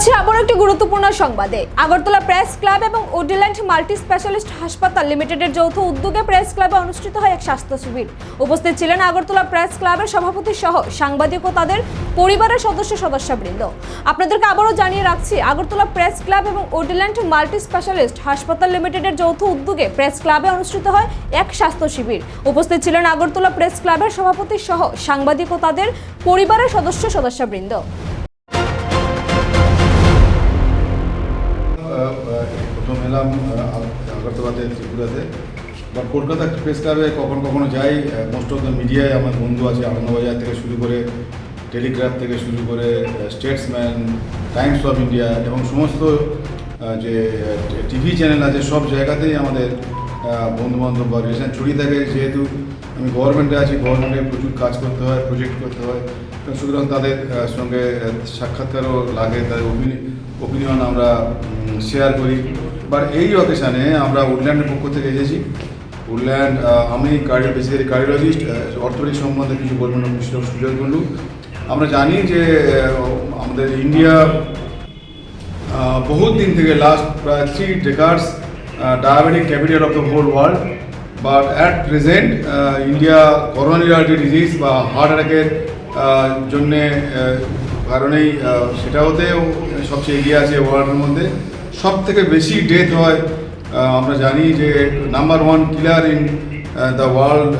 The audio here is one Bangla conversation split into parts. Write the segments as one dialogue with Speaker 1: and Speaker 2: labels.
Speaker 1: যাচ্ছে আবার একটি গুরুত্বপূর্ণ সংবাদে। আগরতলা প্রেস ক্লাব এবং ওডিল্যান্ড মাল্টি স্পেশালিস্ট হাসপাতাল লিমিটেডের যৌথ উদ্যোগে প্রেস ক্লাবে অনুষ্ঠিত হয় এক স্বাস্থ্য শিবির। উপস্থিত ছিলেন আগরতলা প্রেস ক্লাবের সভাপতি সহ সাংবাদিক ও তাদের পরিবারের সদস্যবৃন্দ। আপনাদেরকে আবারও জানিয়ে রাখছি, আগরতলা প্রেস ক্লাব এবং ওডিল্যান্ড মাল্টি স্পেশালিস্ট হাসপাতাল লিমিটেডের যৌথ উদ্যোগে প্রেস ক্লাবে অনুষ্ঠিত হয় এক স্বাস্থ্য শিবির। উপস্থিত ছিলেন আগরতলা প্রেস ক্লাবের সভাপতি সহ সাংবাদিক ও তাদের পরিবারের সদস্যবৃন্দ।
Speaker 2: প্রথম এলাম আগরতলাতে, ত্রিপুরাতে, বা কলকাতা প্রেস ক্লাবে কখনো যাই। মোস্ট অফ দ্য মিডিয়ায় আমার বন্ধু আছে, আনন্দবাজার থেকে শুরু করে, টেলিগ্রাফ থেকে শুরু করে, স্টেটসম্যান, টাইমস অফ ইন্ডিয়া এবং সমস্ত যে টিভি চ্যানেল আছে, সব জায়গাতেই আমাদের বন্ধুবান্ধব বা রিলেশন ছড়িয়ে থাকে। যেহেতু আমি গভর্নমেন্টে আছি, গভর্নমেন্টে প্রচুর কাজ করতে হয়, প্রজেক্ট করতে হয়, সুতরাং তাদের সঙ্গে সাক্ষাৎকারও লাগে, তাদের ওপিনিয়ন আমরা শেয়ার করি। বাট এই অকেশানে আমরা উডল্যান্ডের পক্ষ থেকে এসেছি। উডল্যান্ড, আমি বেসিক্যালি কার্ডিওলজিস্ট, অর্থোপেডিক সম্বন্ধে কিছু বলবেন সুযোগ করলু। আমরা জানি যে আমাদের ইন্ডিয়া বহুত দিন থেকে, লাস্ট প্রায় 3 decades, diabetic capital of the whole world. But at present India coronary artery disease বা হার্ট অ্যাটাকের জন্যে কারণেই সেটাতেও সবচেয়ে এগিয়ে আছে ওয়ার্ল্ডের মধ্যে। সব থেকে বেশি ডেথ হয়, আমরা জানি যে number 1 killer in the world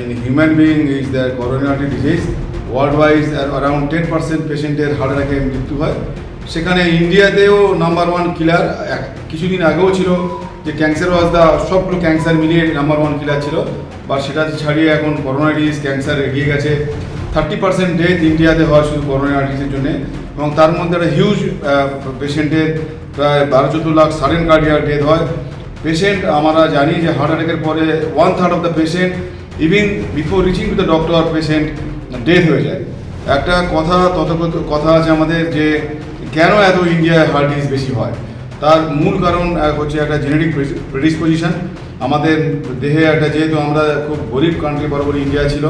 Speaker 2: in human being is the coronary artery disease. World wise around 10% পেশেন্টের হার্ট অ্যাটাকে মৃত্যু হয়। সেখানে ইন্ডিয়াতেও নাম্বার 1 কিলার। কিছুদিন আগেও ছিল যে ক্যান্সার ওয়াজ দ্য, সবগুলো ক্যান্সার মিলিয়ে নাম্বার 1 কিলার ছিল, বা সেটা ছাড়িয়ে এখন করোনারি ডিজিজ ক্যান্সার এগিয়ে গেছে। 30% ডেথ ইন্ডিয়াতে হয় শুধু করোনারি আর্টারিসের জন্য, এবং তার মধ্যে একটা হিউজ পেশেন্টের প্রায় 12-14 লাখ সাডেন কার্ডিয়াক ডেথ হয়। পেশেন্ট আমরা জানি যে হার্ট অ্যাটাকের পরে 1/3 of the patient, even before reaching to the doctor, patient death হয়ে যায়। একটা কথা আছে আমাদের যে কেন এত ইন্ডিয়ায় হার্ট ডিজিজ বেশি হয়। তার মূল কারণ হচ্ছে একটা জেনেটিক প্রেডিসপোজিশন। আমাদের দেহে একটা, যেহেতু আমরা খুব গরিব কান্ট্রি, বরাবর ইন্ডিয়া ছিল,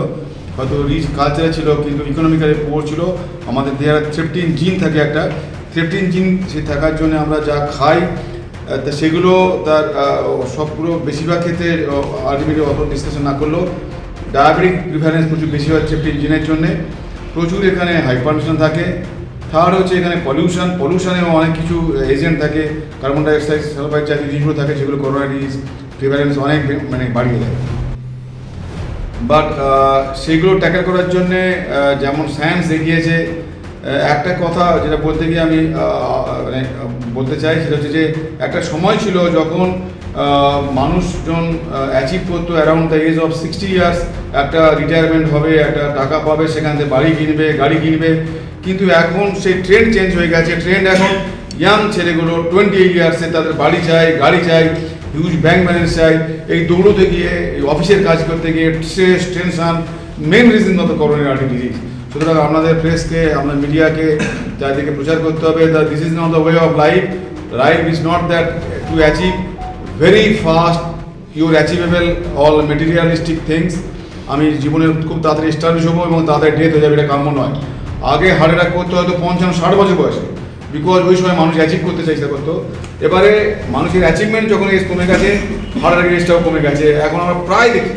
Speaker 2: হয়তো রিচ কালচারে ছিল, কিন্তু ইকোনমিক্যালি পুয়ার ছিল। আমাদের দেহে 13 জিন থাকে, একটা 13 জিন সে থাকার জন্য আমরা যা খাই তা সেগুলো তার সবগুলো বেশিরভাগ ক্ষেত্রে আলটিমেটলি অত ডিসকাশন না করলেও ডায়াবেটিক প্রিফারেন্স প্রচুর বেশি হয় 13 জিনের জন্যে। প্রচুর এখানে হাইপারটেনশন থাকে। থার্ড হচ্ছে এখানে পলিউশনেও অনেক কিছু এজেন্ট থাকে, কার্বন ডাইঅক্সাইড, সালফাইড জাতীয় জিনিসগুলো থাকে, যেগুলো করোনা ডিজিজ প্রিফারেন্স অনেক বাড়িয়ে দেয়। বাট সেগুলো ট্যাকেল করার জন্যে যেমন সায়েন্স এগিয়েছে, একটা কথা যেটা বলতে গিয়ে আমি বলতে চাই, সেটা হচ্ছে যে একটা সময় ছিল যখন মানুষজন অ্যাচিভ করতো around the age of 60 years, একটা রিটায়ারমেন্ট হবে, একটা টাকা পাবে, সেখান থেকে বাড়ি কিনবে, গাড়ি কিনবে। কিন্তু এখন সেই ট্রেন্ড চেঞ্জ হয়ে গেছে। ট্রেন্ড এখন ইয়াং ছেলেগুলো 28 ইয়ার্সে তাদের বাড়ি চাই, গাড়ি চাই, হিউজ ব্যাংক ব্যালেন্স চাই। এই দৌড়তে গিয়ে, এই অফিসের কাজ করতে গিয়ে স্ট্রেস, টেনশন, মেন রিজন মতো করোনারি আর্টারি ডিজিজ। সুতরাং আপনাদের প্রেসকে, আপনার মিডিয়াকে চারিদিকে প্রচার করতে হবে that this is not the way of life. Life is not that to achieve very fast your achievable all materialistic things. আমি জীবনে খুব তাড়াতাড়ি এস্টাবলিশ হবো এবং তাড়াতাড়ি ডেথ হয়ে যাবে, এটা কাম্য নয়। আগে হার্ট অ্যাটাক করতে হয়তো 55-60 বছর বয়সে, বিকজ ওই সময় মানুষ অ্যাচিভ করতে চেষ্টা করতো। এবারে মানুষের অ্যাচিভমেন্ট যখন এজ কমে গেছে, হার্ট অ্যাটাকের এজটাও কমে গেছে। এখন আমরা প্রায় দেখি